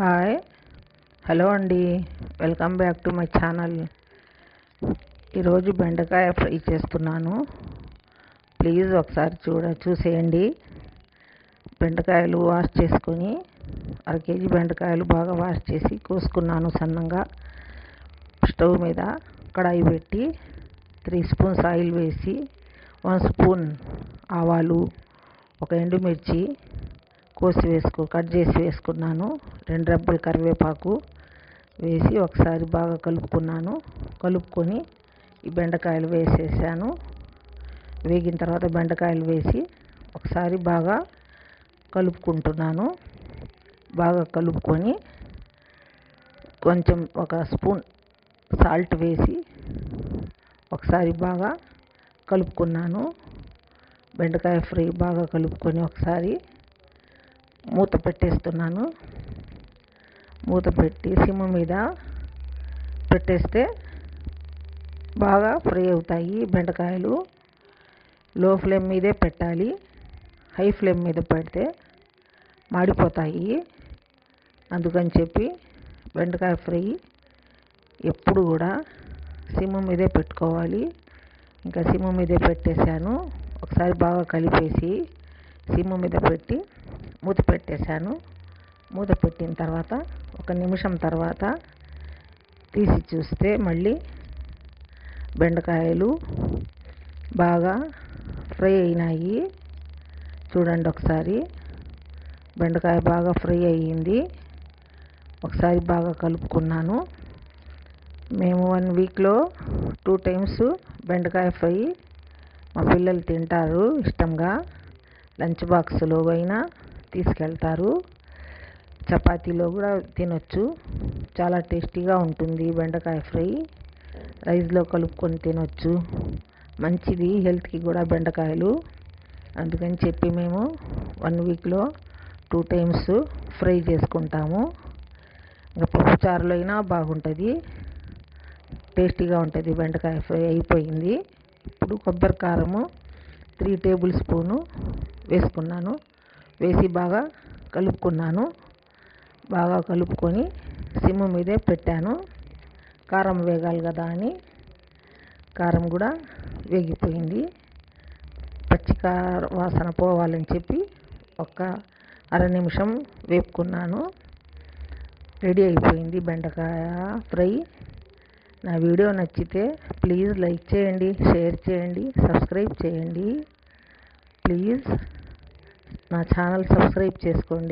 Hi hello అండి, welcome back to my channel. ఈరోజు బెండకాయ ఫ్రై చేస్తున్నాను. ప్లీజ్ ఒకసారి చూసేయండి. బెండకాయలు వాష్ చేసుకొని కేజీ బెండకాయలు బాగా వాష్ చేసి కోసుకున్నాను సన్నంగా. స్టవ్ మీద కడాయి పెట్టి 3 స్పూన్స్ ఆయిల్ వేసి 1 స్పూన్ ఆవాలు, ఒక ఎండుమిర్చి కట్ చేసి వేసుకున్నాను. 2 రెబ్బలు కరివేపాకు వేసి ఒకసారి బాగా కలుపుకొని ఈ బెండకాయలు వేసేసాను. వేగిన తర్వాత బెండకాయలు వేసి ఒకసారి బాగా కలుపుకుంటున్నాను. బాగా కలుపుకొని కొంచెం 1 స్పూన్ సాల్ట్ వేసి ఒకసారి బాగా కలుపుకున్నాను. బెండకాయ ఫ్రై బాగా కలుపుకొని ఒకసారి మూత పెట్టేస్తున్నాను. మూత పెట్టి సిమ్ మీద పెట్టేస్తే బాగా ఫ్రై అవుతాయి బెండకాయలు. లో ఫ్లేమ్ మీదే పెట్టాలి. హై ఫ్లేమ్ మీద పెడితే మాడిపోతాయి. అందుకని చెప్పి బెండకాయ ఫ్రై ఎప్పుడు కూడా సిమ్ మీదే పెట్టుకోవాలి. ఇంకా సిమ్ మీదే పెట్టేశాను. ఒకసారి బాగా కలిపేసి సిమ్ మీద పెట్టి మూత పెట్టేశాను. మూత పెట్టిన తర్వాత 1 నిమిషం తర్వాత తీసి చూస్తే మళ్ళీ బెండకాయలు బాగా ఫ్రై అయినాయి. చూడండి ఒకసారి, బెండకాయ బాగా ఫ్రై అయ్యింది. ఒకసారి బాగా కలుపుకున్నాను. మేము 1 వీక్లో 2 టైమ్స్ బెండకాయ ఫ్రై మా పిల్లలు తింటారు ఇష్టంగా. లంచ్ బాక్స్లో అయినా తీసుకెళ్తారు. చపాతీలో కూడా తినొచ్చు. చాలా టేస్టీగా ఉంటుంది బెండకాయ ఫ్రై. రైస్లో కలుపుకొని తినొచ్చు. మంచిది హెల్త్కి కూడా బెండకాయలు. అందుకని చెప్పి మేము 1 వీక్లో 2 టైమ్స్ ఫ్రై చేసుకుంటాము. ఇంకా పప్పుచారులో అయినా బాగుంటుంది, టేస్టీగా ఉంటుంది. బెండకాయ ఫ్రై అయిపోయింది. ఇప్పుడు కొబ్బరి కారము 3 టేబుల్ స్పూను వేసుకున్నాను. వేసి బాగా కలుపుకున్నాను. బాగా కలుపుకొని సిమ్ మీదే పెట్టాను. కారం వేగాలి కదా అని. కారం కూడా వేగిపోయింది. పచ్చికార వాసన పోవాలని చెప్పి 1 అర నిమిషం వేపుకున్నాను. రెడీ అయిపోయింది బెండకాయ ఫ్రై. నా వీడియో నచ్చితే ప్లీజ్ లైక్ చేయండి, షేర్ చేయండి, సబ్స్క్రైబ్ చేయండి. ప్లీజ్ నా ఛానల్ సబ్స్క్రైబ్ చేసుకోండి.